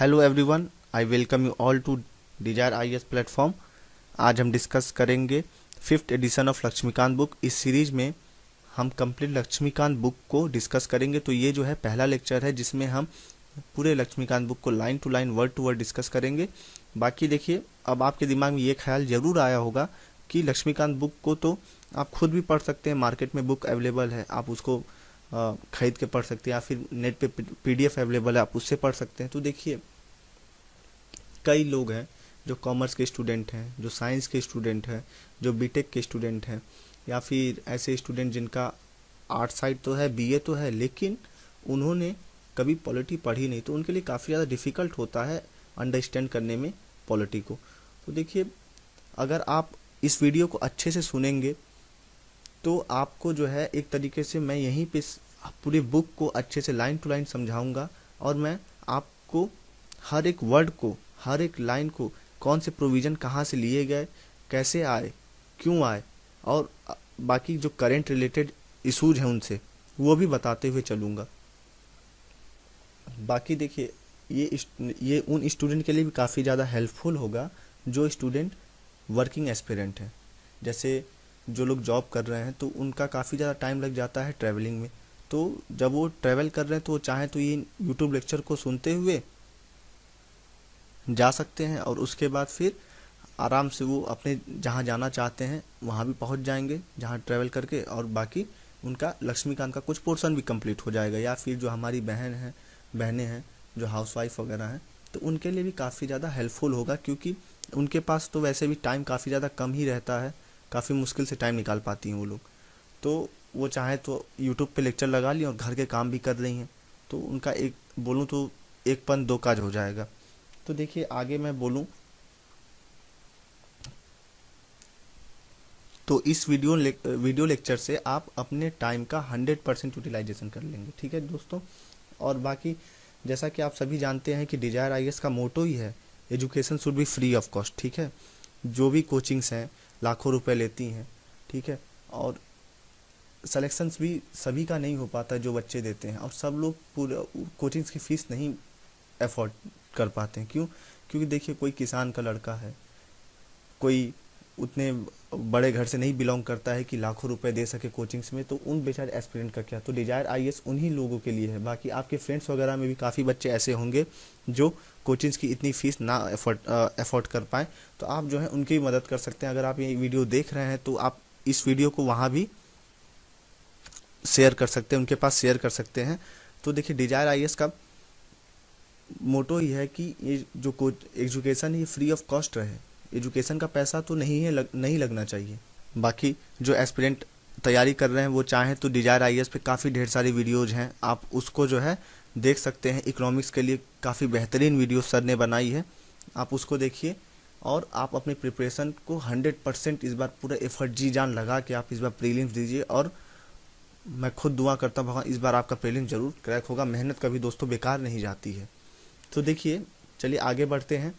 Hello everyone, I welcome you all to Desire IAS platform. आज हम discuss करेंगे fifth edition of Laxmikanth book. इस series में हम कंप्लीट लक्ष्मीकांत बुक को डिस्कस करेंगे। तो ये जो है पहला लेक्चर है जिसमें हम पूरे लक्ष्मीकांत बुक को line to line word to word discuss करेंगे। बाकी देखिए, अब आपके दिमाग में ये ख्याल जरूर आया होगा कि लक्ष्मीकांत बुक को तो आप खुद भी पढ़ सकते हैं, मार्केट में बुक अवेलेबल है, आप उसको खरीद के पढ़ सकते हैं, या फिर नेट पे पीडीएफ अवेलेबल है, आप उससे पढ़ सकते हैं। तो देखिए, कई लोग हैं जो कॉमर्स के स्टूडेंट हैं, जो साइंस के स्टूडेंट हैं, जो बीटेक के स्टूडेंट हैं, या फिर ऐसे स्टूडेंट जिनका आर्ट साइड तो है, बीए तो है, लेकिन उन्होंने कभी पॉलिटी पढ़ी नहीं, तो उनके लिए काफ़ी ज़्यादा डिफ़िकल्ट होता है अंडरस्टैंड करने में पॉलिटी को। तो देखिए, अगर आप इस वीडियो को अच्छे से सुनेंगे तो आपको जो है एक तरीके से मैं यहीं पे पूरी बुक को अच्छे से लाइन टू लाइन समझाऊंगा, और मैं आपको हर एक वर्ड को, हर एक लाइन को, कौन से प्रोविज़न कहाँ से लिए गए, कैसे आए, क्यों आए, और बाकी जो करंट रिलेटेड इशूज हैं उनसे वो भी बताते हुए चलूँगा। बाकी देखिए, ये उन स्टूडेंट के लिए भी काफ़ी ज़्यादा हेल्पफुल होगा जो स्टूडेंट वर्किंग एस्पिरेंट हैं। जैसे जो लोग जॉब कर रहे हैं तो उनका काफ़ी ज़्यादा टाइम लग जाता है ट्रैवलिंग में। तो जब वो ट्रैवल कर रहे हैं तो वो चाहें तो ये यूट्यूब लेक्चर को सुनते हुए जा सकते हैं, और उसके बाद फिर आराम से वो अपने जहाँ जाना चाहते हैं वहाँ भी पहुँच जाएंगे जहाँ ट्रैवल करके, और बाकी उनका लक्ष्मीकांत का कुछ पोर्शन भी कंप्लीट हो जाएगा। या फिर जो हमारी बहनें हैं जो हाउसवाइफ वगैरह हैं, तो उनके लिए भी काफ़ी ज़्यादा हेल्पफुल होगा, क्योंकि उनके पास तो वैसे भी टाइम काफ़ी ज़्यादा कम ही रहता है, काफ़ी मुश्किल से टाइम निकाल पाती हैं वो लोग। तो वो चाहे तो यूट्यूब पे लेक्चर लगा ली और घर के काम भी कर रही हैं, तो उनका एक बोलूँ तो एक पन दो काज हो जाएगा। तो देखिए, आगे मैं बोलूँ तो इस वीडियो लेक्चर से आप अपने टाइम का 100% यूटिलाइजेशन कर लेंगे। ठीक है दोस्तों। और बाकी जैसा कि आप सभी जानते हैं कि डिजायर आईएएस का मोटो ही है, education should be free of cost. ठीक है, जो भी कोचिंग्स हैं लाखों रुपए लेती हैं, ठीक है, और सिलेक्शंस भी सभी का नहीं हो पाता जो बच्चे देते हैं, और सब लोग पूरा कोचिंग्स की फ़ीस नहीं अफोर्ड कर पाते हैं। क्यों? क्योंकि देखिए, कोई किसान का लड़का है, कोई उतने बड़े घर से नहीं बिलोंग करता है कि लाखों रुपए दे सके कोचिंग्स में, तो उन बेचारे एस्पिरेंट का क्या। तो डिजायर आईएएस उन्हीं लोगों के लिए है। बाकी आपके फ्रेंड्स वगैरह में भी काफ़ी बच्चे ऐसे होंगे जो कोचिंग्स की इतनी फ़ीस ना अफोर्ड कर पाएँ, तो आप जो है उनकी भी मदद कर सकते हैं। अगर आप ये वीडियो देख रहे हैं तो आप इस वीडियो को वहाँ भी शेयर कर सकते हैं, उनके पास शेयर कर सकते हैं। तो देखिए, डिजायर आईएएस का मोटो ही है कि ये जो एजुकेशन ये फ्री ऑफ कॉस्ट रहे। एजुकेशन का पैसा तो नहीं है, नहीं लगना चाहिए। बाकी जो एस्पिरेंट तैयारी कर रहे हैं वो चाहें तो डिजायर आईएएस पे काफ़ी ढेर सारी वीडियोज़ हैं, आप उसको जो है देख सकते हैं। इकोनॉमिक्स के लिए काफ़ी बेहतरीन वीडियो सर ने बनाई है, आप उसको देखिए, और आप अपने प्रिपरेशन को 100% इस बार पूरा एफर्ट जी जान लगा के आप इस बार प्रीलिम्स दीजिए। और मैं खुद दुआ करता हूँ भगवान इस बार आपका प्रीलिम्स जरूर क्रैक होगा। मेहनत कभी दोस्तों बेकार नहीं जाती है। तो देखिए, चलिए आगे बढ़ते हैं।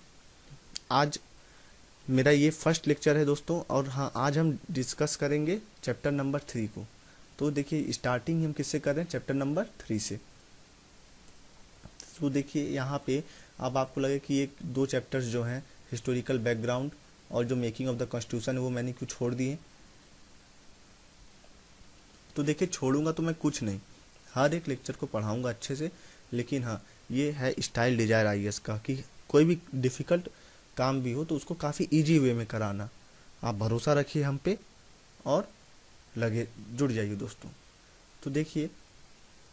आज मेरा ये फर्स्ट लेक्चर है दोस्तों, और हाँ, आज हम डिस्कस करेंगे चैप्टर नंबर 3 को। तो देखिए, स्टार्टिंग हम किससे कर रहे हैं? चैप्टर नंबर 3 से। तो देखिए, यहाँ पे अब आपको लगे कि एक दो चैप्टर्स जो हैं, हिस्टोरिकल बैकग्राउंड और जो मेकिंग ऑफ द कॉन्स्टिट्यूशन है, वो मैंने क्यों छोड़ दिए। तो देखिए, छोड़ूंगा तो मैं कुछ नहीं, हर एक लेक्चर को पढ़ाऊंगा अच्छे से। लेकिन हाँ, ये है स्टाइल डिजायर आईएएस का कि कोई भी डिफ़िकल्ट काम भी हो तो उसको काफ़ी इजी वे में कराना। आप भरोसा रखिए हम पे और लगे जुड़ जाइए दोस्तों। तो देखिए,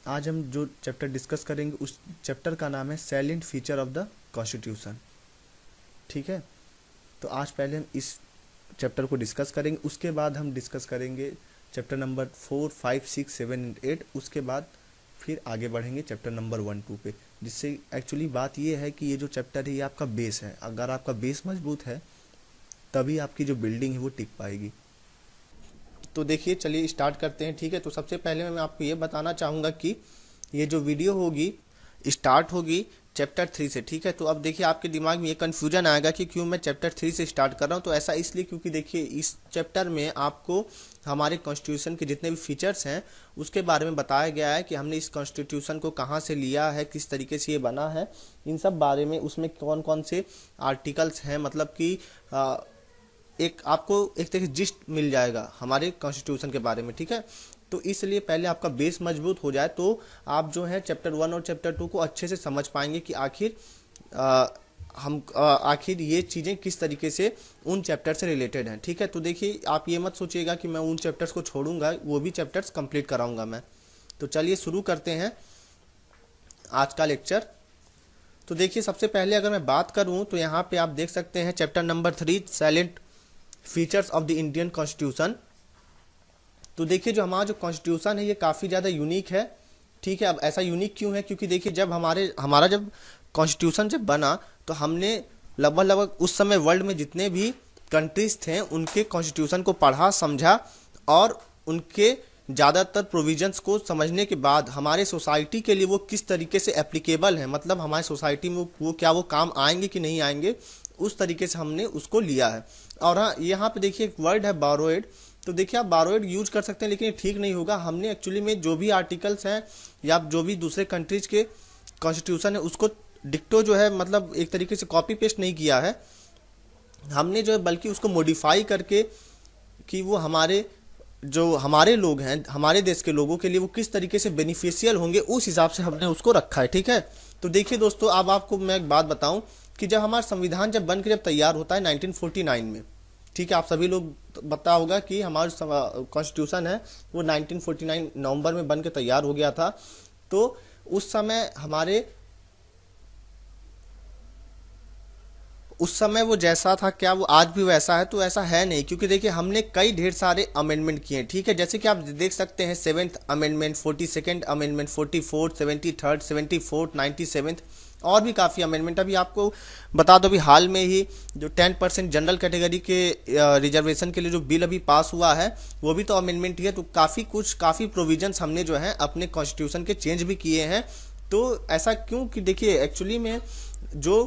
आज हम जो चैप्टर डिस्कस करेंगे उस चैप्टर का नाम है salient feature of the constitution. ठीक है, तो आज पहले हम इस चैप्टर को डिस्कस करेंगे, उसके बाद हम डिस्कस करेंगे चैप्टर नंबर 4, 5, 6, 7 एंड 8। उसके बाद फिर आगे बढ़ेंगे चैप्टर नंबर 1, 2 पे, जिससे एक्चुअली बात ये है कि ये जो चैप्टर है ये आपका बेस है। अगर आपका बेस मजबूत है तभी आपकी जो बिल्डिंग है वो टिक पाएगी। तो देखिए, चलिए स्टार्ट करते हैं। ठीक है, तो सबसे पहले मैं आपको ये बताना चाहूँगा कि ये जो वीडियो होगी स्टार्ट होगी चैप्टर 3 से, ठीक है। तो अब देखिए आपके दिमाग में ये कन्फ्यूजन आएगा कि क्यों मैं चैप्टर 3 से स्टार्ट कर रहा हूँ। तो ऐसा इसलिए क्योंकि देखिए इस चैप्टर में आपको हमारे कॉन्स्टिट्यूशन के जितने भी फीचर्स हैं उसके बारे में बताया गया है कि हमने इस कॉन्स्टिट्यूशन को कहाँ से लिया है, किस तरीके से ये बना है, इन सब बारे में, उसमें कौन कौन से आर्टिकल्स हैं, मतलब कि एक आपको एक तरह से जिस्ट मिल जाएगा हमारे कॉन्स्टिट्यूशन के बारे में, ठीक है। तो इसलिए पहले आपका बेस मजबूत हो जाए तो आप जो है चैप्टर 1 और चैप्टर 2 को अच्छे से समझ पाएंगे कि आखिर ये चीज़ें किस तरीके से उन चैप्टर से रिलेटेड हैं, ठीक है। तो देखिए आप ये मत सोचिएगा कि मैं उन चैप्टर्स को छोड़ूंगा, वो भी चैप्टर्स कंप्लीट कराऊंगा मैं। तो चलिए शुरू करते हैं आज का लेक्चर। तो देखिए सबसे पहले अगर मैं बात करूं तो यहाँ पे आप देख सकते हैं chapter number 3 salient features of the Indian constitution. तो देखिए जो हमारा जो कॉन्स्टिट्यूशन है ये काफ़ी ज़्यादा यूनिक है, ठीक है। अब ऐसा यूनिक क्यों है, क्योंकि देखिए जब हमारा जब कॉन्स्टिट्यूशन जब बना तो हमने लगभग उस समय वर्ल्ड में जितने भी कंट्रीज थे उनके कॉन्स्टिट्यूशन को पढ़ा, समझा और उनके ज़्यादातर प्रोविजंस को समझने के बाद हमारे सोसाइटी के लिए वो किस तरीके से एप्लीकेबल है, मतलब हमारे सोसाइटी में वो क्या वो काम आएंगे कि नहीं आएंगे, उस तरीके से हमने उसको लिया है। और हाँ, यहाँ पे देखिए एक वर्ड है बारोइड। तो देखिए आप बारोइड यूज कर सकते हैं लेकिन ये ठीक नहीं होगा। हमने एक्चुअली में जो भी आर्टिकल्स हैं या जो भी दूसरे कंट्रीज के कॉन्स्टिट्यूशन है उसको डिक्टो जो है, मतलब एक तरीके से कॉपी पेस्ट नहीं किया है हमने जो है, बल्कि उसको मॉडिफाई करके कि वो हमारे लोग हैं, हमारे देश के लोगों के लिए वो किस तरीके से बेनिफिशियल होंगे उस हिसाब से हमने उसको रखा है, ठीक है। तो देखिए दोस्तों अब आपको मैं एक बात बताऊं कि जब हमारा संविधान जब तैयार होता है 1949 में, ठीक है, आप सभी लोग पता होगा कि हमारा कॉन्स्टिट्यूशन है वो 1949 नवंबर में बन के तैयार हो गया था। तो उस समय वो जैसा था क्या वो आज भी वैसा है? तो ऐसा है नहीं, क्योंकि देखिए हमने कई ढेर सारे अमेंडमेंट किए हैं, ठीक है। जैसे कि आप देख सकते हैं 7th amendment, 42nd amendment, 44th, 73rd, 74th, 97th और भी काफ़ी अमेंडमेंट। अभी आपको बता दो अभी हाल में ही जो 10% जनरल कैटेगरी के रिजर्वेशन के लिए जो बिल अभी पास हुआ है वो भी तो अमेंडमेंट ही है। तो काफ़ी प्रोविजंस हमने जो है अपने कॉन्स्टिट्यूशन के चेंज भी किए हैं। तो ऐसा क्यों कि देखिए एक्चुअली में जो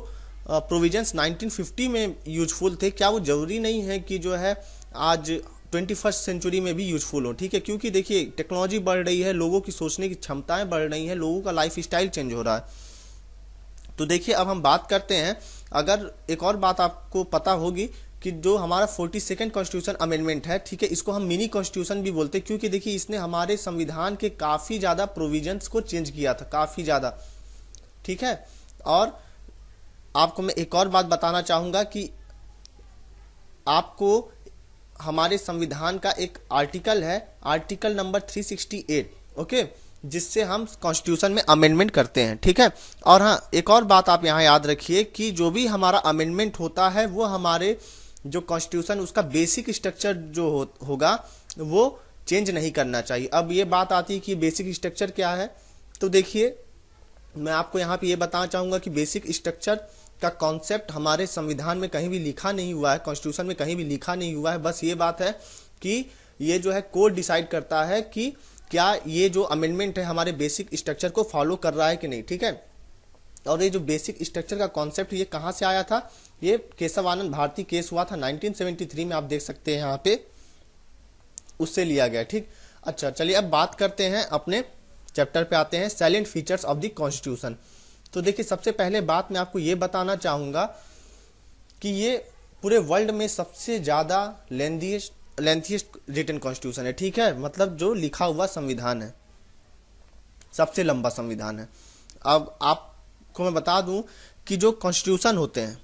प्रोविजंस 1950 में यूजफुल थे, क्या वो जरूरी नहीं है कि जो है आज 21st सेंचुरी में भी यूजफुल हो, ठीक है। क्योंकि देखिए टेक्नोलॉजी बढ़ रही है, लोगों की सोचने की क्षमताएं बढ़ रही हैं, लोगों का लाइफ स्टाइल चेंज हो रहा है। तो देखिए अब हम बात करते हैं, अगर एक और बात आपको पता होगी कि जो हमारा 42nd कॉन्स्टिट्यूशन अमेंडमेंट है, ठीक है, इसको हम मिनी कॉन्स्टिट्यूशन भी बोलते हैं क्योंकि देखिए इसने हमारे संविधान के काफ़ी ज़्यादा प्रोविजंस को चेंज किया था, काफ़ी ज़्यादा, ठीक है। और आपको मैं एक और बात बताना चाहूँगा कि आपको हमारे संविधान का एक आर्टिकल है, आर्टिकल नंबर 368, ओके, जिससे हम कॉन्स्टिट्यूशन में अमेंडमेंट करते हैं, ठीक है। और हाँ, एक और बात आप यहाँ याद रखिए कि जो भी हमारा अमेंडमेंट होता है वो हमारे जो कॉन्स्टिट्यूशन उसका बेसिक स्ट्रक्चर जो होगा वो चेंज नहीं करना चाहिए। अब ये बात आती है कि बेसिक स्ट्रक्चर क्या है, तो देखिए मैं आपको यहाँ पे ये बताना चाहूँगा कि बेसिक स्ट्रक्चर का कॉन्सेप्ट हमारे संविधान में कहीं भी लिखा नहीं हुआ है, कॉन्स्टिट्यूशन में कहीं भी लिखा नहीं हुआ है। बस ये बात है कि ये जो है कोर्ट डिसाइड करता है कि क्या ये जो अमेंडमेंट है हमारे बेसिक स्ट्रक्चर को फॉलो कर रहा है कि नहीं, ठीक है। और ये जो बेसिक स्ट्रक्चर का कॉन्सेप्ट ये कहाँ से आया था, ये केशव आनंद भारती केस हुआ था 1973 में, आप देख सकते हैं यहाँ पे, उससे लिया गया, ठीक। अच्छा चलिए अब बात करते हैं, अपने चैप्टर पे आते हैं, salient features of the constitution. तो देखिए सबसे पहले बात मैं आपको ये बताना चाहूँगा कि ये पूरे वर्ल्ड में सबसे ज़्यादा लेंथीएस्ट रिटन कॉन्स्टिट्यूशन है, ठीक है, मतलब जो लिखा हुआ संविधान है, सबसे लंबा संविधान है। अब आपको मैं बता दूं कि जो कॉन्स्टिट्यूशन होते हैं,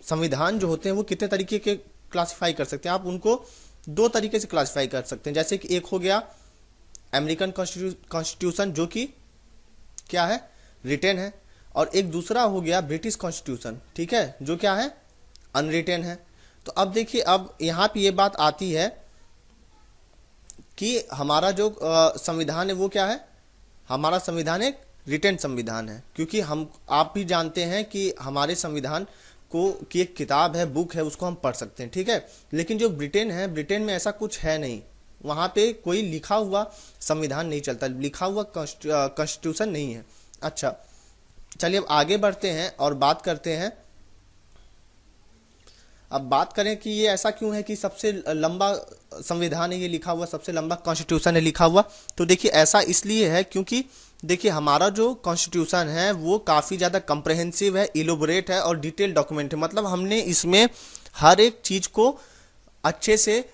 संविधान जो होते हैं वो कितने तरीके के क्लासिफाई कर सकते हैं, आप उनको 2 तरीके से क्लासिफाई कर सकते हैं। जैसे कि एक हो गया अमेरिकन कॉन्स्टिट्यूशन जो कि क्या है, रिटेन है, और एक दूसरा हो गया ब्रिटिश कॉन्स्टिट्यूशन, ठीक है, जो क्या है, अनरिटेन है। तो अब देखिए अब यहाँ पे ये बात आती है कि हमारा जो संविधान है वो क्या है, हमारा संविधान एक रिटेन संविधान है, क्योंकि आप भी जानते हैं कि हमारे संविधान को की एक किताब है, बुक है, उसको हम पढ़ सकते हैं, ठीक है। लेकिन जो ब्रिटेन है, ब्रिटेन में ऐसा कुछ है नहीं, वहाँ पे कोई लिखा हुआ संविधान नहीं चलता, लिखा हुआ कॉन्स्टिट्यूशन नहीं है। अच्छा चलिए अब आगे बढ़ते हैं और बात करते हैं। अब बात करें कि ये ऐसा क्यों है कि सबसे लंबा संविधान है ये लिखा हुआ, सबसे लंबा कॉन्स्टिट्यूशन है लिखा हुआ। तो देखिए ऐसा इसलिए है क्योंकि देखिए हमारा जो कॉन्स्टिट्यूशन है वो काफ़ी ज़्यादा कम्प्रहेंसिव है, इलोबोरेट है और डिटेल डॉक्यूमेंट है। मतलब हमने इसमें हर एक चीज़ को अच्छे से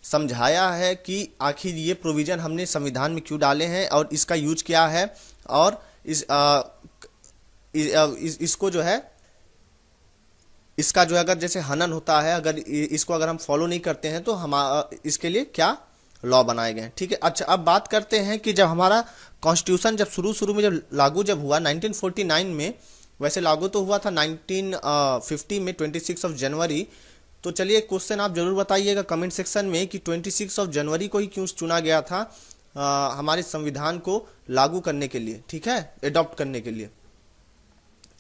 समझाया है कि आखिर ये प्रोविज़न हमने संविधान में क्यों डाले हैं और इसका यूज क्या है, और इसको जो है, इसका जो है अगर जैसे हनन होता है, अगर इसको अगर हम फॉलो नहीं करते हैं तो हम इसके लिए क्या लॉ बनाए गए हैं। ठीक है। अच्छा अब बात करते हैं कि जब हमारा कॉन्स्टिट्यूशन जब शुरू में जब लागू जब हुआ 1949 में, वैसे लागू तो हुआ था 1950 में 26 जनवरी। तो चलिए क्वेश्चन आप जरूर बताइएगा कमेंट सेक्शन में कि 26 जनवरी को ही क्यों चुना गया था हमारे संविधान को लागू करने के लिए, ठीक है, एडॉप्ट करने के लिए।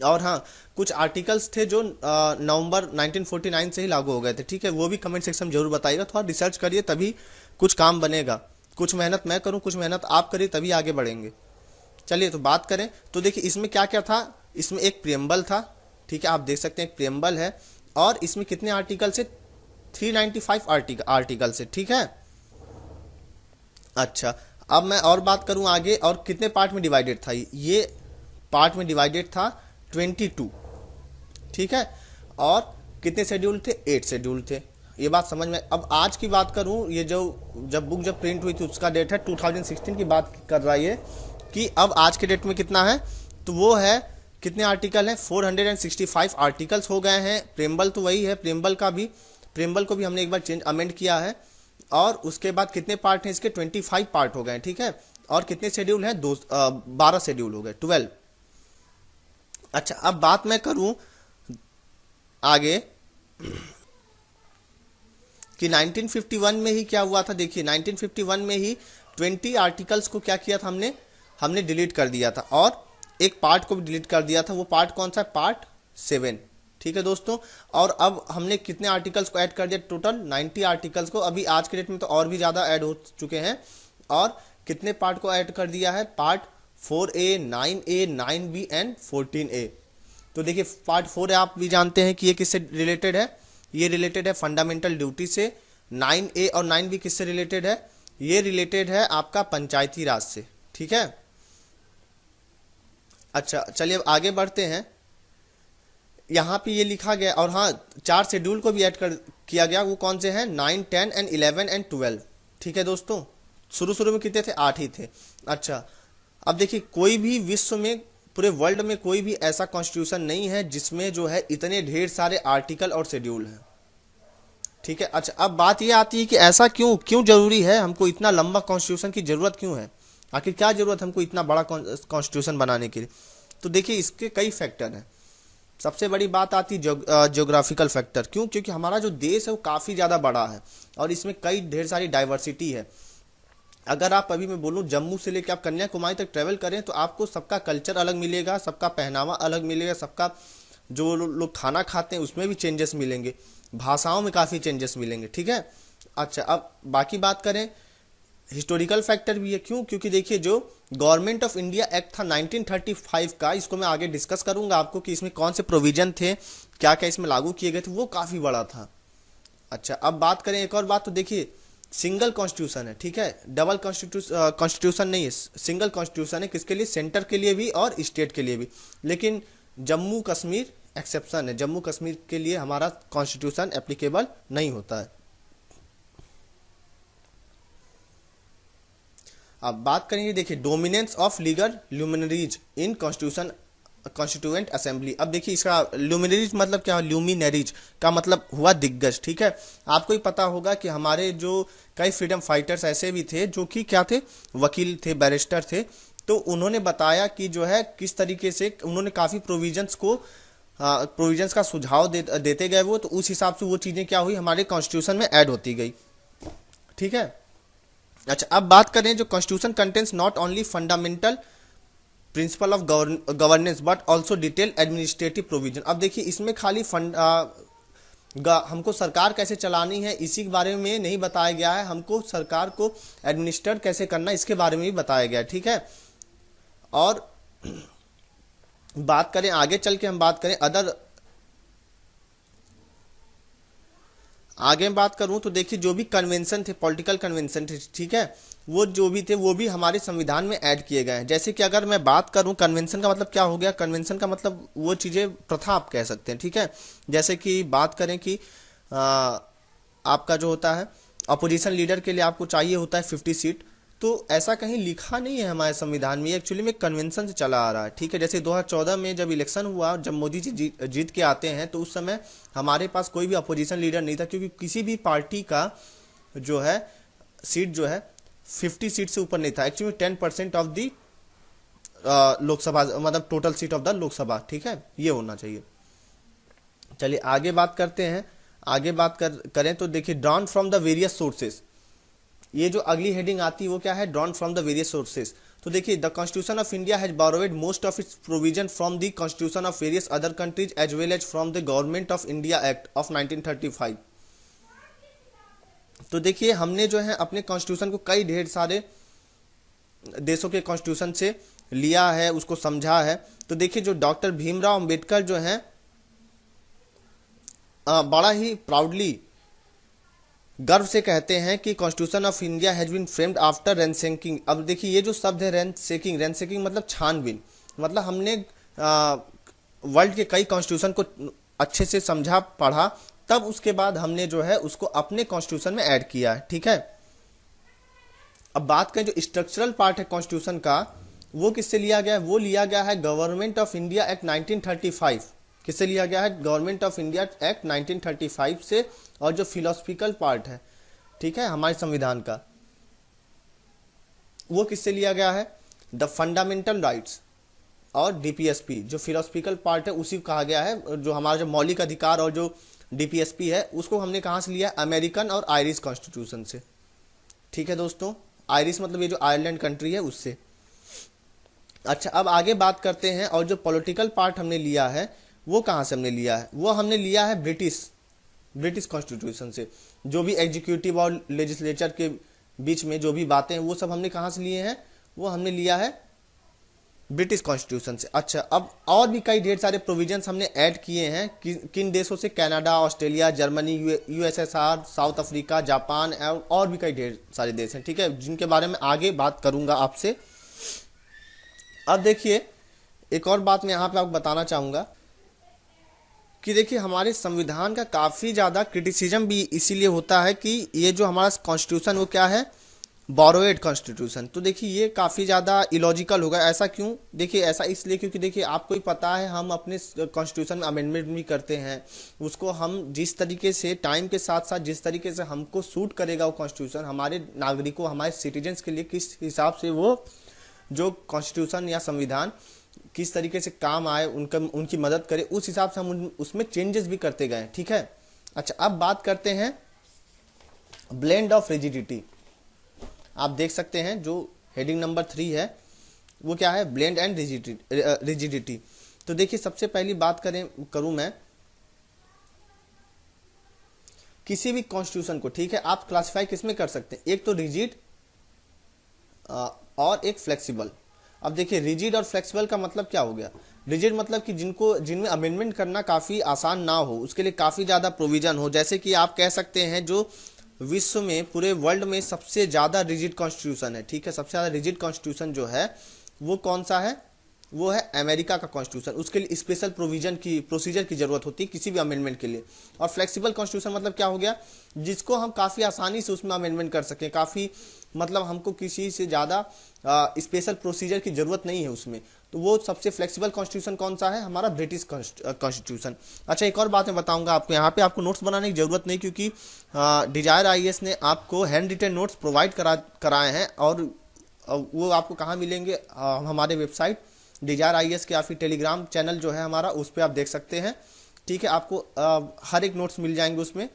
और हाँ, कुछ आर्टिकल्स थे जो नवंबर 1949 से ही लागू हो गए थे, ठीक है, वो भी कमेंट सेक्शन में जरूर बताइएगा। थोड़ा रिसर्च करिए तभी कुछ काम बनेगा। कुछ मेहनत मैं करूँ, कुछ मेहनत आप करिए, तभी आगे बढ़ेंगे। चलिए तो बात करें तो देखिए इसमें क्या क्या था। इसमें एक प्रियम्बल था, ठीक है, आप देख सकते हैं एक प्रियम्बल है, और इसमें कितने आर्टिकल से 395 आर्टिकल से, ठीक है। अच्छा अब मैं और बात करूं आगे, और कितने पार्ट में डिवाइडेड था ये पार्ट में डिवाइडेड था 22, ठीक है, और कितने शेड्यूल थे, 8 शेड्यूल थे। ये बात समझ में। अब आज की बात करूं, ये जो जब बुक जब प्रिंट हुई थी उसका डेट है 2016 की बात कर रहा है कि अब आज के डेट में कितना है, तो वो है कितने आर्टिकल हैं, 465 आर्टिकल्स हो गए हैं। प्रेम्बल तो वही है, प्रेम्बल को भी हमने एक बार चेंज अमेंड किया है। और उसके बाद कितने पार्ट हैं इसके, 25 पार्ट हो गए, ठीक है, और कितने शेड्यूल हैं, 12 शेड्यूल हो गए, 12। अच्छा अब बात मैं करूं आगे कि 1951 में ही क्या हुआ था। देखिए 1951 में ही 20 आर्टिकल्स को क्या किया था हमने डिलीट कर दिया था, और एक पार्ट को भी डिलीट कर दिया था। वो पार्ट कौन सा है, पार्ट 7, ठीक है दोस्तों। और अब हमने कितने आर्टिकल्स को ऐड कर दिया, टोटल 90 आर्टिकल्स को। अभी आज के डेट में तो और भी ज़्यादा ऐड हो चुके हैं। और कितने पार्ट को ऐड कर दिया है, part 4A, 9A, 9B and 14A। तो देखिए पार्ट 4 आप भी जानते हैं कि ये किससे रिलेटेड है, ये रिलेटेड है फंडामेंटल ड्यूटी से। 9A और 9B किससे रिलेटेड है, ये रिलेटेड है आपका पंचायती राज से, ठीक है। अच्छा चलिए अब आगे बढ़ते हैं। यहाँ पे ये लिखा गया, और हाँ 4 शेड्यूल को भी ऐड कर किया गया। वो कौन से हैं, 9, 10 एंड 11 एंड 12, ठीक है दोस्तों। शुरू में कितने थे, 8 ही थे। अच्छा अब देखिए कोई भी विश्व में, पूरे वर्ल्ड में कोई भी ऐसा कॉन्स्टिट्यूशन नहीं है जिसमें जो है इतने ढेर सारे आर्टिकल और शेड्यूल हैं, ठीक है। अच्छा अब बात ये आती है कि ऐसा क्यों जरूरी है, हमको इतना लंबा कॉन्स्टिट्यूशन की जरूरत क्यों है, आखिर क्या जरूरत हमको इतना बड़ा कॉन्स्टिट्यूशन बनाने के लिए। तो देखिए इसके कई फैक्टर हैं। सबसे बड़ी बात आती है ज्योग्राफिकल फैक्टर। क्योंकि हमारा जो देश है वो काफ़ी ज़्यादा बड़ा है और इसमें कई ढेर सारी डाइवर्सिटी है। अगर आप अभी मैं बोलूँ जम्मू से लेकर आप कन्याकुमारी तक ट्रैवल करें तो आपको सबका कल्चर अलग मिलेगा, सबका पहनावा अलग मिलेगा, सबका जो लोग खाना खाते हैं उसमें भी चेंजेस मिलेंगे, भाषाओं में काफ़ी चेंजेस मिलेंगे, ठीक है। अच्छा अब बाकी बात करें, हिस्टोरिकल फैक्टर भी है। क्योंकि देखिए जो गवर्नमेंट ऑफ इंडिया एक्ट था 1935 का, इसको मैं आगे डिस्कस करूंगा आपको कि इसमें कौन से प्रोविजन थे, क्या क्या इसमें लागू किए गए थे, वो काफ़ी बड़ा था। अच्छा अब बात करें एक और बात, तो देखिए सिंगल कॉन्स्टिट्यूशन है, ठीक है, डबल कॉन्स्टिट्यूशन नहीं है, सिंगल कॉन्स्टिट्यूशन है। किसके लिए, सेंटर के लिए भी और स्टेट के लिए भी। लेकिन जम्मू कश्मीर एक्सेप्शन है, जम्मू कश्मीर के लिए हमारा कॉन्स्टिट्यूशन एप्लीकेबल नहीं होता है। अब बात करेंगे, देखिए dominance of legal luminaries in constituent assembly. अब देखिए इसका ल्यूमिनरीज मतलब क्या, ल्यूमिनरीज का मतलब हुआ दिग्गज, ठीक है। आपको ही पता होगा कि हमारे जो कई फ्रीडम फाइटर्स ऐसे भी थे जो कि क्या थे, वकील थे, बैरिस्टर थे। तो उन्होंने बताया कि जो है किस तरीके से उन्होंने काफ़ी प्रोविजंस का सुझाव देते गए वो, तो उस हिसाब से वो चीज़ें क्या हुई हमारे कॉन्स्टिट्यूशन में ऐड होती गई, ठीक है। अच्छा अब बात करें, जो constitution contains not only fundamental principle of governance but also detail administrative provision. अब देखिए इसमें खाली हमको सरकार कैसे चलानी है इसी के बारे में नहीं बताया गया है, हमको सरकार को एडमिनिस्ट्रेट कैसे करना इसके बारे में भी बताया गया है, ठीक है। और बात करें आगे चल के, हम बात करें अदर, आगे मैं बात करूं तो देखिए जो भी कन्वेंशन थे, पॉलिटिकल कन्वेंशन थे, ठीक है, वो जो भी थे वो भी हमारे संविधान में ऐड किए गए हैं। जैसे कि अगर मैं बात करूं कन्वेंशन का मतलब क्या हो गया, कन्वेंशन का मतलब वो चीज़ें, प्रथा आप कह सकते हैं, ठीक है। जैसे कि बात करें कि आपका जो होता है अपोजिशन लीडर के लिए आपको चाहिए होता है 50 सीट, तो ऐसा कहीं लिखा नहीं है हमारे संविधान में, ये एक्चुअली में कन्वेंशन से चला आ रहा है, ठीक है। जैसे 2014 में जब इलेक्शन हुआ, जब मोदी जी जीत के आते हैं, तो उस समय हमारे पास कोई भी अपोजिशन लीडर नहीं था, क्योंकि किसी भी पार्टी का जो है सीट जो है 50 सीट से ऊपर नहीं था। एक्चुअली 10% ऑफ दी लोकसभा, मतलब total seat of the Lok Sabha, ठीक है, ये होना चाहिए। चलिए आगे बात करते हैं। आगे बात करें तो देखिए drawn from the various sources, ये जो अगली हेडिंग आती है वो क्या है, drawn from the various sources. तो देखिए the constitution of India has borrowed most of its provision from the constitution of various other countries as well as from the government of India act of 1935। तो देखिए हमने जो है अपने constitution को कई ढेर सारे देशों के कॉन्स्टिट्यूशन से लिया है, उसको समझा है। तो देखिए जो डॉक्टर भीमराव अंबेडकर जो हैं बड़ा ही प्राउडली, गर्व से कहते हैं कि constitution of India has been framed after ransacking. अब देखिए ये जो शब्द है रैंसेकिंग, रैंसेकिंग मतलब छानबीन, मतलब हमने वर्ल्ड के कई कॉन्स्टिट्यूशन को अच्छे से समझा, पढ़ा, तब उसके बाद हमने जो है उसको अपने कॉन्स्टिट्यूशन में ऐड किया है, ठीक है। अब बात करें जो स्ट्रक्चरल पार्ट है कॉन्स्टिट्यूशन का, वो किससे लिया गया है, वो लिया गया है गवर्नमेंट ऑफ इंडिया एक्ट 1935। किससे लिया गया है, गवर्नमेंट ऑफ इंडिया एक्ट 1935 से। और जो फिलोसफिकल पार्ट है, ठीक है, हमारे संविधान का, वो किससे लिया गया है, द फंडामेंटल राइट्स और डीपीएसपी। जो फिलोसफिकल पार्ट है उसी को कहा गया है, जो हमारा जो मौलिक अधिकार और जो डीपीएसपी है उसको हमने कहाँ से लिया, अमेरिकन और आयरिश कॉन्स्टिट्यूशन से, ठीक है दोस्तों। आयरिश मतलब ये जो आयरलैंड कंट्री है उससे। अच्छा अब आगे बात करते हैं, और जो पॉलिटिकल पार्ट हमने लिया है वो कहाँ से हमने लिया है, वो हमने लिया है ब्रिटिश कॉन्स्टिट्यूशन से। जो भी एग्जीक्यूटिव और लेजिस्लेचर के बीच में जो भी बातें हैं वो सब हमने कहाँ से लिए हैं, वो हमने लिया है ब्रिटिश कॉन्स्टिट्यूशन से। अच्छा अब और भी कई ढेर सारे प्रोविजंस हमने ऐड किए हैं, किन देशों से, Canada, Australia, Germany, USSR, south Africa, Japan और भी कई ढेर सारे देश हैं, ठीक है, जिनके बारे में आगे बात करूंगा आपसे। अब देखिए एक और बात मैं यहाँ पे आपको बताना चाहूँगा कि देखिए हमारे संविधान का काफ़ी ज़्यादा क्रिटिसिज्म भी इसीलिए होता है कि ये जो हमारा कॉन्स्टिट्यूशन वो क्या है, बोरोवेड कॉन्स्टिट्यूशन। तो देखिए ये काफ़ी ज़्यादा इलॉजिकल होगा। ऐसा क्यों, देखिए ऐसा इसलिए क्योंकि देखिए आपको ही पता है हम अपने कॉन्स्टिट्यूशन में अमेंडमेंट भी करते हैं, उसको हम जिस तरीके से टाइम के साथ साथ जिस तरीके से हमको सूट करेगा वो कॉन्स्टिट्यूशन, हमारे नागरिकों, हमारे सिटीजन्स के लिए किस हिसाब से वो जो कॉन्स्टिट्यूशन या संविधान किस तरीके से काम आए, उनकी मदद करे, उस हिसाब से हम उसमें चेंजेस भी करते गए, ठीक है। अच्छा अब बात करते हैं ब्लेंड ऑफ रिजिडिटी। आप देख सकते हैं जो हेडिंग नंबर 3 है वो क्या है, ब्लेंड एंड रिजिडिटी। तो देखिए सबसे पहली बात करूं मैं किसी भी कॉन्स्टिट्यूशन को, ठीक है, आप क्लासिफाई किसमें कर सकते हैं, एक तो रिजिड और एक फ्लेक्सिबल। अब देखिए रिजिड और फ्लेक्सिबल का मतलब क्या हो गया, रिजिड मतलब कि जिनमें अमेंडमेंट करना काफ़ी आसान ना हो, उसके लिए काफ़ी ज़्यादा प्रोविजन हो। जैसे कि आप कह सकते हैं जो विश्व में, पूरे वर्ल्ड में सबसे ज़्यादा रिजिड कॉन्स्टिट्यूशन है, ठीक है, सबसे ज़्यादा रिजिड कॉन्स्टिट्यूशन जो है वो कौन सा है, वो है अमेरिका का कॉन्स्टिट्यूशन। उसके लिए स्पेशल प्रोसीजर की जरूरत होती है किसी भी अमेंडमेंट के लिए। और फ्लेक्सिबल कॉन्स्टिट्यूशन मतलब क्या हो गया, जिसको हम काफ़ी आसानी से उसमें अमेंडमेंट कर सकें, काफ़ी मतलब हमको किसी से ज़्यादा स्पेशल प्रोसीजर की जरूरत नहीं है उसमें। तो वो सबसे फ्लेक्सिबल कॉन्स्टिट्यूशन कौन सा है, हमारा ब्रिटिश कॉन्स्टिट्यूशन। अच्छा एक और बात मैं बताऊंगा आपको, यहाँ पे आपको नोट्स बनाने की जरूरत नहीं, क्योंकि डिजायर आईएएस ने आपको हैंड रिटन नोट्स प्रोवाइड कराए हैं। और वो आपको कहाँ मिलेंगे, हमारे वेबसाइट डिजायर आईएएस के, या फिर टेलीग्राम चैनल जो है हमारा, उस पर आप देख सकते हैं, ठीक है। आपको हर एक नोट्स मिल जाएंगे उसमें।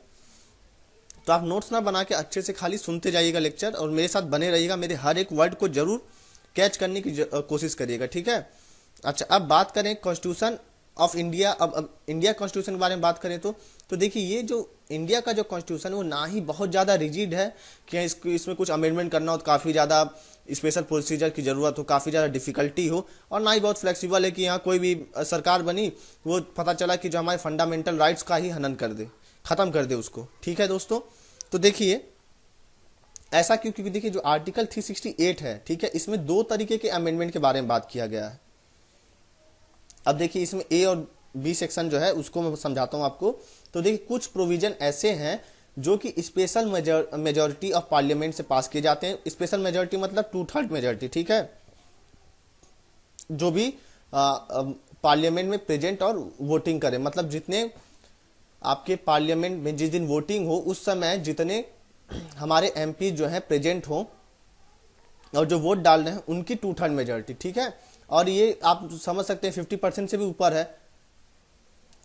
तो आप नोट्स ना बना के अच्छे से खाली सुनते जाइएगा लेक्चर, और मेरे साथ बने रहिएगा, मेरे हर एक वर्ड को जरूर कैच करने की कोशिश करिएगा, ठीक है। अच्छा अब बात करें कॉन्स्टिट्यूशन ऑफ इंडिया। अब इंडिया कॉन्स्टिट्यूशन के बारे में बात करें तो देखिए ये जो इंडिया का जो कॉन्स्टिट्यूशन है वो ना ही बहुत ज़्यादा रिजिड है कि इसमें कुछ अमेंडमेंट करना हो तो काफ़ी ज़्यादा स्पेशल प्रोसीजर की ज़रूरत हो, काफ़ी ज़्यादा डिफिकल्टी हो, और ना ही बहुत फ्लेक्सिबल है कि यहाँ कोई भी सरकार बनी वो पता चला कि जो हमारे फंडामेंटल राइट्स का ही हनन कर दे, ख़त्म कर दे उसको। ठीक है दोस्तों, तो देखिए ऐसा क्यों, क्योंकि देखिए जो आर्टिकल 368 है, ठीक है, इसमें दो तरीके के अमेंडमेंट के बारे में बात किया गया है। अब देखिए इसमें ए और बी सेक्शन जो है उसको मैं समझाता हूं आपको। तो देखिए कुछ प्रोविजन ऐसे हैं जो कि स्पेशल मेजॉरिटी ऑफ पार्लियामेंट से पास किए जाते हैं। स्पेशल मेजॉरिटी मतलब 2/3 मेजॉरिटी, ठीक है, जो भी पार्लियामेंट में प्रेजेंट और वोटिंग करें, मतलब जितने आपके पार्लियामेंट में जिस दिन वोटिंग हो उस समय जितने हमारे एमपी जो है प्रेजेंट हो और जो वोट डाल रहे हैं उनकी 2/3 मेजॉरिटी, ठीक है। और ये आप समझ सकते हैं 50% से भी ऊपर है।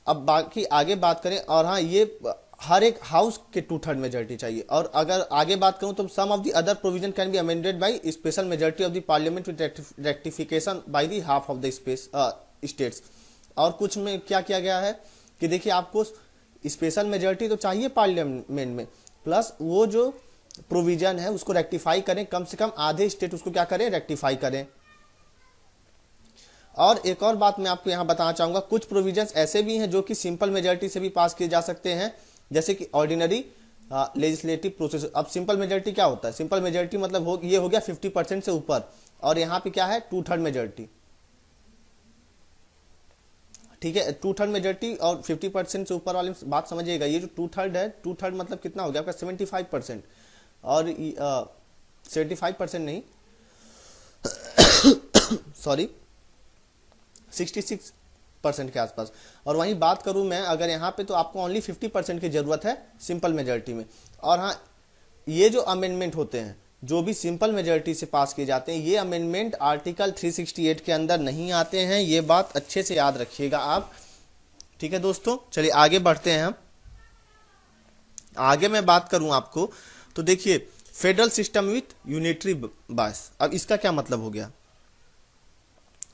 अब बाकी आगे बात करें, और हाँ ये हर एक हाउस के 2/3 मेजॉरिटी चाहिए। और अगर आगे बात करूं तो some of the other provision can be amended by special majority of the parliament with rectification by the half of the states. और कुछ में क्या किया गया है कि देखिए आपको स्पेशल मेजॉरिटी तो चाहिए पार्लियामेंट में, प्लस वो जो प्रोविजन है उसको रेक्टिफाई करें, कम से कम आधे स्टेट उसको क्या करें, रेक्टिफाई करें। और एक और बात मैं आपको यहां बताना चाहूंगा, कुछ प्रोविजंस ऐसे भी हैं जो कि सिंपल मेजॉरिटी से भी पास किए जा सकते हैं, जैसे कि ऑर्डिनरी लेजिस्लेटिव प्रोसेस। अब सिंपल मेजॉरिटी क्या होता है, सिंपल मेजॉरिटी मतलब ये हो गया 50% से ऊपर, और यहाँ पे क्या है 2/3 मेजॉरिटी, ठीक है। 2/3 मेजॉरिटी और 50% से ऊपर वाली बात समझिएगा। ये जो 2/3 है, 2/3 मतलब कितना हो गया आपका 75%, और 75% नहीं सॉरी 66% के आसपास। और वहीं बात करूं मैं अगर यहाँ पे, तो आपको ओनली 50% की जरूरत है सिंपल मेजॉरिटी में। और हाँ, ये जो अमेंडमेंट होते हैं जो भी सिंपल मेजॉरिटी से पास किए जाते हैं, ये अमेंडमेंट आर्टिकल 368 के अंदर नहीं आते हैं। ये बात अच्छे से याद रखिएगा आप, ठीक है दोस्तों। चलिए आगे बढ़ते हैं हम। आगे मैं बात करूं आपको तो देखिए फेडरल सिस्टम विथ यूनिटरी बायस। अब इसका क्या मतलब हो गया,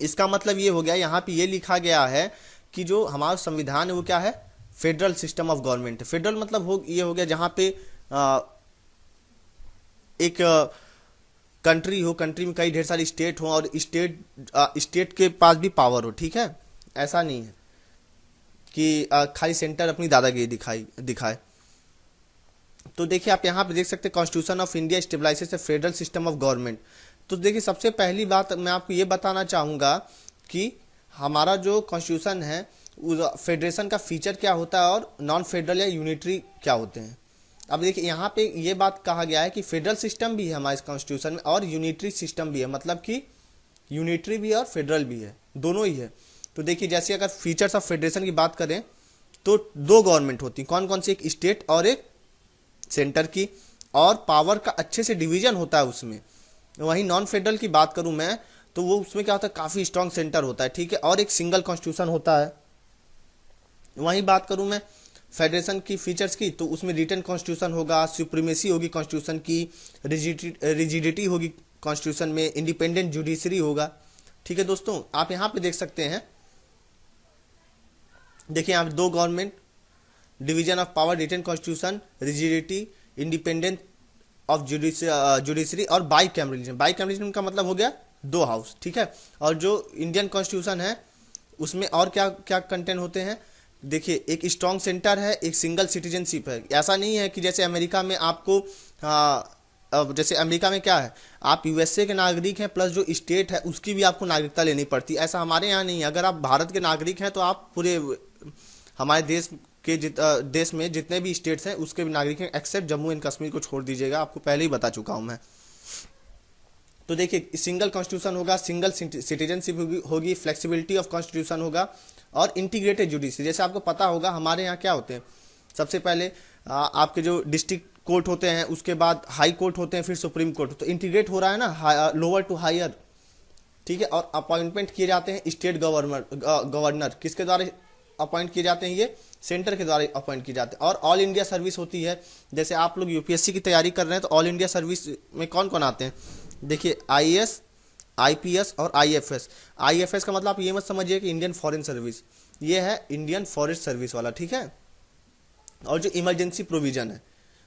इसका मतलब ये हो गया, यहाँ पे ये लिखा गया है कि जो हमारा संविधान है वो क्या है, फेडरल सिस्टम ऑफ गवर्नमेंट है। फेडरल मतलब ये हो गया जहाँ पे एक कंट्री हो, कंट्री में कई ढेर सारी स्टेट हो, और स्टेट के पास भी पावर हो, ठीक है। ऐसा नहीं है कि खाली सेंटर अपनी दादागिरी दिखाए। तो देखिए आप यहाँ पे देख सकते हैं constitution of India stabilises A federal system of government. तो देखिए सबसे पहली बात मैं आपको ये बताना चाहूँगा कि हमारा जो कॉन्स्टिट्यूशन है फेडरेशन का फीचर क्या होता है और नॉन फेडरल या यूनिटरी क्या होते हैं। अब देखिए यहाँ पे ये बात कहा गया है कि फेडरल सिस्टम भी है हमारे कॉन्स्टिट्यूशन में और यूनिटरी सिस्टम भी है, मतलब कि यूनिटरी भी है और फेडरल भी है, दोनों ही है। तो देखिए जैसे अगर फीचर्स ऑफ फेडरेशन की बात करें तो दो गवर्नमेंट होती हैं, कौन कौन सी, एक स्टेट और एक सेंटर की, और पावर का अच्छे से डिवीजन होता है उसमें। वहीं नॉन फेडरल की बात करूं मैं तो वो उसमें क्या होता है, काफ़ी स्ट्रॉन्ग सेंटर होता है, ठीक है, और एक सिंगल कॉन्स्टिट्यूशन होता है। वहीं बात करूं मैं फेडरेशन की फीचर्स की तो उसमें रिटन कॉन्स्टिट्यूशन होगा, सुप्रीमेसी होगी कॉन्स्टिट्यूशन की, रिजिडिटी होगी कॉन्स्टिट्यूशन में, इंडिपेंडेंट जुडिशरी होगा, ठीक है दोस्तों। आप यहाँ पे देख सकते हैं, देखिए यहाँ पे दो government, division of power, written constitution, rigidity, independent of judiciary और बाई कैमरलिज्म। बाई कैमरलिज्म का मतलब हो गया दो हाउस, ठीक है। और जो इंडियन कॉन्स्टिट्यूशन है उसमें और क्या क्या कंटेंट होते हैं, देखिए एक स्ट्रॉन्ग सेंटर है, एक सिंगल सिटीजनशिप है। ऐसा नहीं है कि जैसे अमेरिका में आपको जैसे अमेरिका में क्या है, आप यूएसए के नागरिक हैं प्लस जो स्टेट है उसकी भी आपको नागरिकता लेनी पड़ती है। ऐसा हमारे यहाँ नहीं है, अगर आप भारत के नागरिक हैं तो आप पूरे हमारे देश में जितने भी स्टेट्स हैं उसके भी नागरिक हैं, एक्सेप्ट जम्मू एंड कश्मीर को छोड़ दीजिएगा, आपको पहले ही बता चुका हूं मैं। तो देखिए सिंगल कॉन्स्टिट्यूशन होगा, सिंगल सिटीजनशिप होगी, फ्लेक्सिबिलिटी ऑफ कॉन्स्टिट्यूशन होगा और इंटीग्रेटेड जुडिशरी। जैसे आपको पता होगा हमारे यहाँ क्या होते हैं, सबसे पहले आपके जो डिस्ट्रिक्ट कोर्ट होते हैं, उसके बाद हाई कोर्ट होते हैं, फिर सुप्रीम कोर्ट। तो इंटीग्रेट हो रहा है ना, लोअर टू हायर, ठीक है। और अपॉइंटमेंट किए जाते हैं स्टेट गवर्नर, किसके द्वारा अपॉइंट किए जाते हैं, ये सेंटर के द्वारा अपॉइंट किए जाते हैं। और ऑल इंडिया सर्विस होती है, जैसे आप लोग यूपीएससी की तैयारी कर रहे हैं तो ऑल इंडिया सर्विस में कौन कौन आते हैं, देखिए आईएएस, आईपीएस और आईएफएस। आईएफएस का मतलब आप ये मत समझिए कि इंडियन फॉरेन सर्विस, ये है इंडियन फॉरेस्ट सर्विस वाला, ठीक है। और जो इमरजेंसी प्रोविजन है,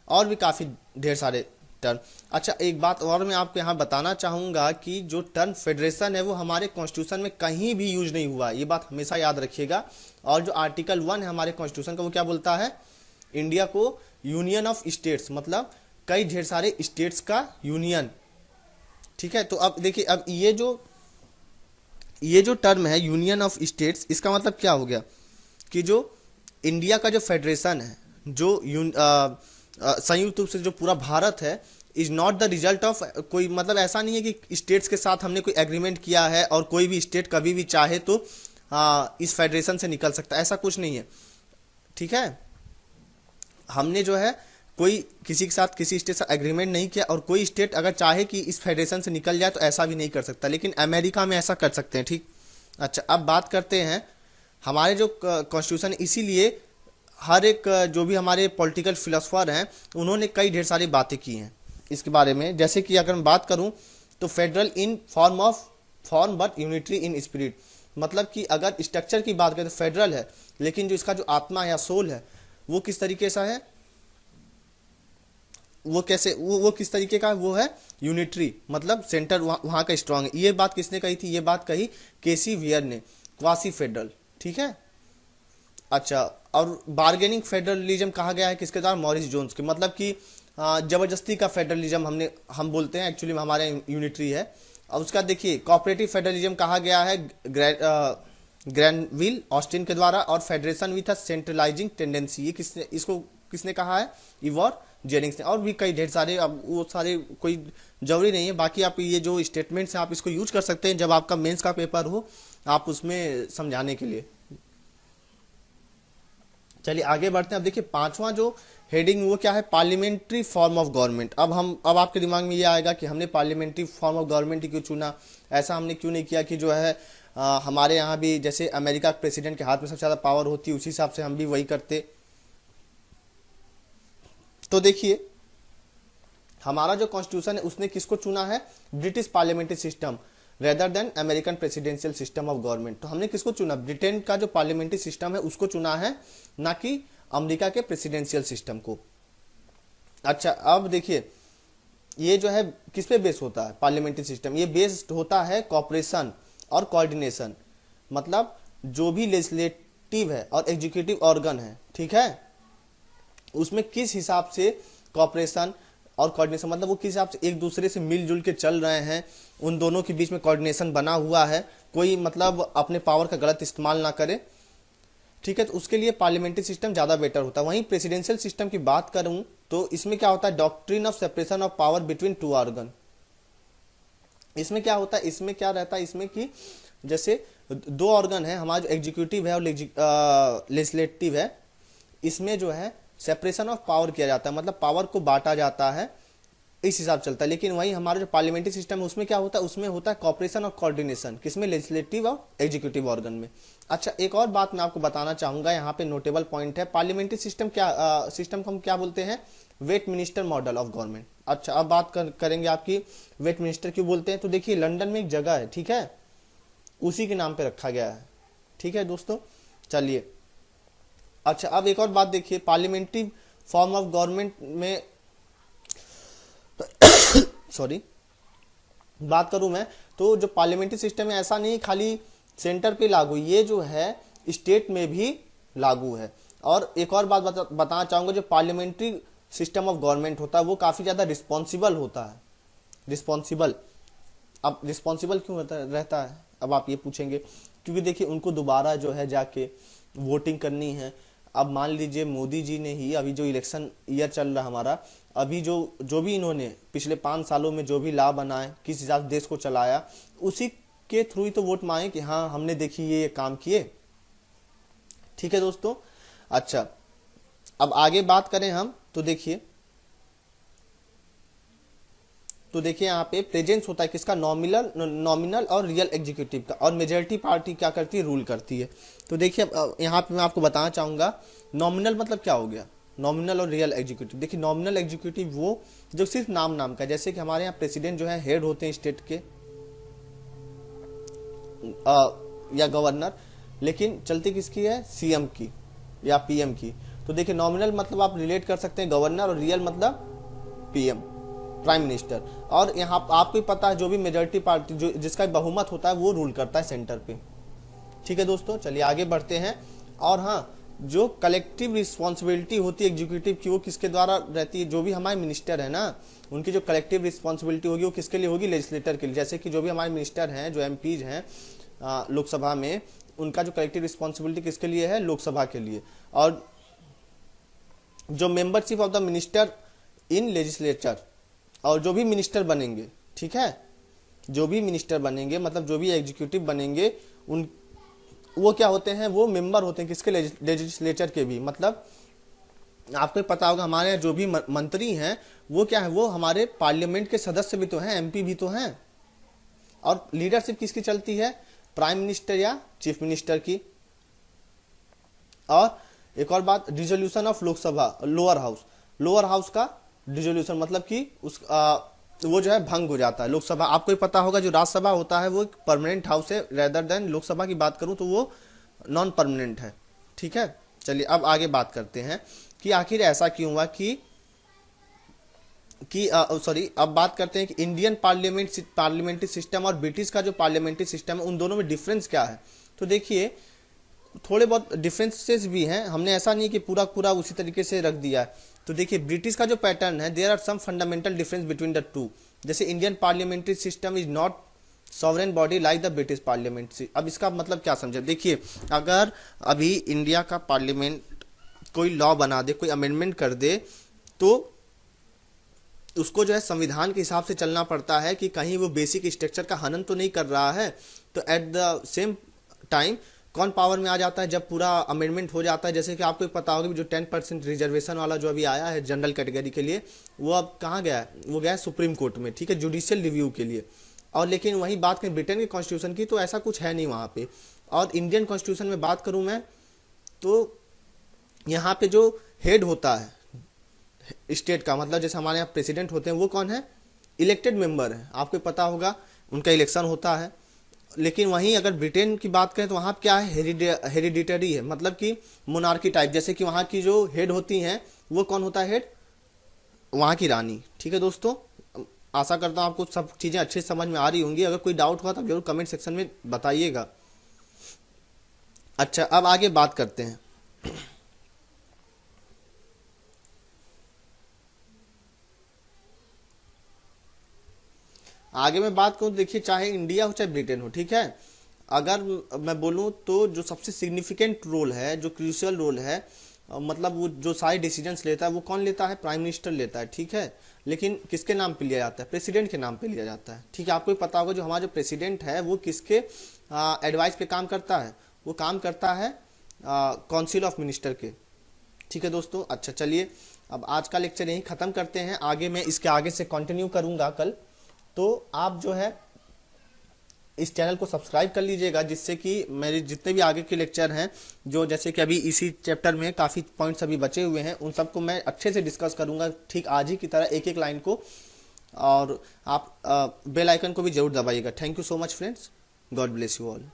और भी काफ़ी ढेर सारे टर्म। अच्छा, एक बात और मैं आपको यहाँ बताना चाहूँगा कि जो टर्म फेडरेशन है वो हमारे कॉन्स्टिट्यूशन में कहीं भी यूज नहीं हुआ, ये बात हमेशा याद रखिएगा। और जो आर्टिकल 1 है हमारे कॉन्स्टिट्यूशन का, वो क्या बोलता है, इंडिया को यूनियन ऑफ स्टेट्स, मतलब कई ढेर सारे स्टेट्स का यूनियन। ठीक है, तो अब देखिए, अब ये जो टर्म है यूनियन ऑफ स्टेट्स, इसका मतलब क्या हो गया कि जो इंडिया का जो फेडरेशन है, जो संयुक्त रूप से जो पूरा भारत है, is not the result of कोई, मतलब ऐसा नहीं है कि स्टेट्स के साथ हमने कोई एग्रीमेंट किया है और कोई भी स्टेट कभी भी चाहे तो इस फेडरेशन से निकल सकता है, ऐसा कुछ नहीं है। ठीक है, हमने जो है कोई किसी के साथ किसी स्टेट से एग्रीमेंट नहीं किया, और कोई स्टेट अगर चाहे कि इस फेडरेशन से निकल जाए तो ऐसा भी नहीं कर सकता, लेकिन अमेरिका में ऐसा कर सकते हैं। ठीक, अच्छा, अब बात करते हैं हमारे जो कॉन्स्टिट्यूशन है, इसीलिए हर एक जो भी हमारे पॉलिटिकल फिलोसफर हैं उन्होंने कई ढेर सारी बातें की हैं इसके बारे में। जैसे कि अगर मैं बात करूं तो federal in form but unitary in spirit, मतलब कि अगर स्ट्रक्चर की बात करें तो फेडरल है, लेकिन जो इसका जो आत्मा या सोल है वो किस तरीके से है, वो कैसे, वो किस तरीके का, वो है यूनिटरी, मतलब सेंटर वहां का स्ट्रांग है। ये बात किसने कही थी, ये बात कही केसी वियर ने, क्वासी फेडरल। ठीक है, अच्छा, और बार्गेनिंग फेडरलिज्म कहा गया है किसके द्वारा, मॉरिस जोन्स के, मतलब कि जबरदस्ती का फेडरलिज्म हम बोलते हैं, एक्चुअली हमारे यूनिटरी है। और उसका देखिए कॉपरेटिव फेडरलिज्म कहा गया है ग्रैनविल ऑस्टिन के द्वारा, और federation with a centralising tendency, ये इसको किसने कहा है, इवॉर जेनिंग्स ने। और भी कई ढेर सारे, अब वो सारे कोई जरूरी नहीं है, बाकी आप ये जो स्टेटमेंट्स हैं आप इसको यूज कर सकते हैं जब आपका मेंस का पेपर हो, आप उसमें समझाने के लिए। चलिए आगे बढ़ते हैं। अब देखिए पांचवा जो हेडिंग वो क्या है, पार्लियामेंट्री फॉर्म ऑफ गवर्नमेंट। अब आपके दिमाग में ये आएगा कि हमने पार्लियामेंट्री फॉर्म ऑफ गवर्नमेंट क्यों चुना, ऐसा हमने क्यों नहीं किया कि जो है हमारे यहाँ भी जैसे अमेरिका के प्रेसिडेंट के हाथ में सबसे ज़्यादा पावर होती है, उसी हिसाब से हम भी वही करते। तो देखिए हमारा जो कॉन्स्टिट्यूशन है उसने किसको चुना है, British parliamentary system rather than American presidential system of government. तो हमने किसको चुना, ब्रिटेन का जो पार्लियामेंट्री सिस्टम है उसको चुना है, ना कि अमेरिका के प्रेसिडेंशियल सिस्टम को। अच्छा, अब देखिए ये जो है किस पे बेस होता है पार्लियामेंट्री सिस्टम, ये बेस्ड होता है कॉपरेशन और कोऑर्डिनेशन, मतलब जो भी लेजिस्लेटिव है और एग्जीक्यूटिव ऑर्गन है, ठीक है, उसमें किस हिसाब से कॉपरेशन और कोऑर्डिनेशन, मतलब वो किस हिसाब से एक दूसरे से मिलजुल के चल रहे हैं, उन दोनों के बीच में कोऑर्डिनेशन बना हुआ है, कोई मतलब अपने पावर का गलत इस्तेमाल ना करे। ठीक है, तो उसके लिए पार्लियामेंट्री सिस्टम ज़्यादा बेटर होता है। वहीं प्रेसिडेंशियल सिस्टम की बात करूं तो इसमें क्या होता है, doctrine of separation of power between two organ. इसमें क्या होता है, इसमें क्या रहता है, इसमें कि जैसे दो ऑर्गन है, हमारा जो एग्जीक्यूटिव है और लेजिस्लेटिव है, इसमें जो है सेपरेशन ऑफ पावर किया जाता है, मतलब पावर को बांटा जाता है, इस हिसाब चलता है। लेकिन वहीं हमारा जो पार्लियामेंट्री सिस्टम है उसमें क्या होता है, उसमें होता है कॉपरेशन और कोऑर्डिनेशन, किसमें, लेजिस्लेटिव और एग्जीक्यूटिव ऑर्गन में। अच्छा, एक और बात मैं आपको बताना चाहूंगा, यहाँ पे नोटेबल पॉइंट है, पार्लियामेंट्री सिस्टम सिस्टम को हम क्या बोलते हैं, Westminster model of government. अच्छा, अब बात करेंगे आपकी वेट मिनिस्टर क्यों बोलते हैं, तो देखिए लंदन में एक जगह है, ठीक है, उसी के नाम पे रखा गया है। ठीक है दोस्तों, चलिए अच्छा, अब एक और बात देखिए, पार्लियामेंट्री फॉर्म ऑफ गवर्नमेंट में सॉरी बात करूं मैं, तो जो पार्लियामेंट्री सिस्टम है ऐसा नहीं खाली सेंटर पे लागू, ये जो है स्टेट में भी लागू है। और एक और बात बताना चाहूंगा, जो पार्लियामेंट्री सिस्टम ऑफ गवर्नमेंट होता है वो काफी ज्यादा रिस्पॉन्सिबल होता है। रिस्पॉन्सिबल, अब रिस्पॉन्सिबल क्यों रहता है, अब आप ये पूछेंगे, क्योंकि देखिए उनको दोबारा जो है जाके वोटिंग करनी है। अब मान लीजिए मोदी जी ने ही अभी जो इलेक्शन ईयर चल रहा हमारा, अभी जो भी इन्होंने पिछले 5 सालों में जो भी लॉ बनाए, किस हिसाब से देश को चलाया, उसी के थ्रू ही तो वोट मांगे कि हाँ हमने देखी ये काम किए। ठीक है दोस्तों, अच्छा अब आगे बात करें हम, तो देखिए यहाँ पे प्रेजेंस होता है किसका, नॉमिनल और रियल एग्जीक्यूटिव का, और मेजॉरिटी पार्टी क्या करती है, रूल करती है। तो देखिए यहाँ पे मैं आपको बताना चाहूंगा नॉमिनल मतलब क्या हो गया, नॉमिनल और रियल एग्जीक्यूटिव। देखिए नॉमिनल एग्जीक्यूटिव वो जो सिर्फ नाम का, जैसे कि हमारे यहाँ प्रेसिडेंट जो है हेड होते हैं स्टेट के या गवर्नर, लेकिन चलती किसकी है, सीएम की या पीएम की। तो देखिए नॉमिनल मतलब आप रिलेट कर सकते हैं गवर्नर और रियल मतलब पीएम, प्राइम मिनिस्टर। और यहाँ आपको पता है जो भी मेजॉरिटी पार्टी जो जिसका बहुमत होता है वो रूल करता है सेंटर पे। ठीक है दोस्तों, चलिए आगे बढ़ते हैं। और हाँ, जो कलेक्टिव रिस्पॉन्सिबिलिटी होती है एग्जीक्यूटिव की वो किसके द्वारा रहती है? जो भी हमारे मिनिस्टर है ना, उनकी जो कलेक्टिव रिस्पॉन्सिबिलिटी होगी वो किसके लिए होगी? लेजिस्लेटर के लिए। जैसे कि जो भी हमारे मिनिस्टर हैं, जो एमपीज हैं लोकसभा में, उनका जो कलेक्टिव रिस्पॉन्सिबिलिटी किसके लिए है? लोकसभा के लिए। और जो membership of the minister in legislature, और जो भी मिनिस्टर बनेंगे, ठीक है, जो भी मिनिस्टर बनेंगे मतलब जो भी एग्जीक्यूटिव बनेंगे, उन वो क्या होते हैं? वो मेंबर होते हैं किसके? लेजिस्लेचर के भी। मतलब आपको पता होगा हमारे जो भी मंत्री हैं वो क्या है? वो हमारे पार्लियामेंट के सदस्य भी तो हैं, एमपी भी तो हैं। और लीडरशिप किसकी चलती है? प्राइम मिनिस्टर या चीफ मिनिस्टर की। और एक और बात, dissolution of Lok Sabha, lower house का डिसोल्यूशन मतलब कि वो जो है भंग हो जाता है। लोकसभा आपको ही पता होगा जो राज्यसभा होता है वो एक परमानेंट हाउस है, रेदर देन लोकसभा की बात करूं तो वो नॉन परमानेंट है। ठीक है, चलिए अब आगे बात करते हैं कि आखिर ऐसा क्यों हुआ कि अब बात करते हैं कि इंडियन पार्लियामेंट्री सिस्टम और ब्रिटिश का जो पार्लियामेंट्री सिस्टम है उन दोनों में डिफरेंस क्या है। तो देखिए थोड़े बहुत डिफरेंसेस भी हैं, हमने ऐसा नहीं कि पूरा पूरा उसी तरीके से रख दिया है। तो देखिए ब्रिटिश का जो पैटर्न है, there are some fundamental difference between the two. जैसे Indian parliamentary system is not sovereign body like the British parliament. अब इसका मतलब क्या समझे? देखिए अगर अभी इंडिया का पार्लियामेंट कोई लॉ बना दे, कोई अमेंडमेंट कर दे, तो उसको जो है संविधान के हिसाब से चलना पड़ता है कि कहीं वो बेसिक स्ट्रक्चर का हनन तो नहीं कर रहा है। तो एट द सेम टाइम कौन पावर में आ जाता है जब पूरा अमेंडमेंट हो जाता है? जैसे कि आपको पता होगा जो 10% रिजर्वेशन वाला जो अभी आया है जनरल कैटेगरी के लिए, वो अब कहाँ गया है? वो गया है सुप्रीम कोर्ट में, ठीक है, जुडिशियल रिव्यू के लिए। और लेकिन वही बात करें ब्रिटेन के कॉन्स्टिट्यूशन की तो ऐसा कुछ है नहीं वहाँ पे। और इंडियन कॉन्स्टिट्यूशन में बात करूँ मैं तो यहाँ पे जो हेड होता है स्टेट का, मतलब जैसे हमारे यहाँ प्रेसिडेंट होते हैं, वो कौन है? इलेक्टेड मेंबर है, आपको पता होगा उनका इलेक्शन होता है। लेकिन वहीं अगर ब्रिटेन की बात करें तो वहाँ क्या है? हेरिडिटरी है, मतलब कि मोनार्की टाइप। जैसे कि वहाँ की जो हेड होती हैं वो कौन होता है? हेड वहाँ की रानी। ठीक है दोस्तों, आशा करता हूँ आपको सब चीज़ें अच्छे से समझ में आ रही होंगी। अगर कोई डाउट हुआ तो आप जरूर कमेंट सेक्शन में बताइएगा। अच्छा, अब आगे बात करते हैं। आगे मैं बात करूं, देखिए चाहे इंडिया हो चाहे ब्रिटेन हो, ठीक है, अगर मैं बोलूं तो जो सबसे सिग्निफिकेंट रोल है, जो क्रूशियल रोल है, मतलब वो जो सारे डिसीजंस लेता है वो कौन लेता है? प्राइम मिनिस्टर लेता है, ठीक है। लेकिन किसके नाम पे लिया जाता है? प्रेसिडेंट के नाम पे लिया जाता है, ठीक है। आपको पता होगा जो हमारा जो प्रेसिडेंट है वो किसके एडवाइस पे काम करता है? वो काम करता है काउंसिल ऑफ मिनिस्टर के। ठीक है दोस्तों, अच्छा चलिए अब आज का लेक्चर यहीं ख़त्म करते हैं। आगे मैं इसके आगे से कंटिन्यू करूँगा कल। तो आप जो है इस चैनल को सब्सक्राइब कर लीजिएगा, जिससे कि मेरे जितने भी आगे के लेक्चर हैं, जो जैसे कि अभी इसी चैप्टर में काफ़ी पॉइंट्स अभी बचे हुए हैं, उन सबको मैं अच्छे से डिस्कस करूंगा, ठीक आज ही की तरह एक एक लाइन को। और आप बेल आइकन को भी जरूर दबाइएगा। Thank you so much friends, God bless you all.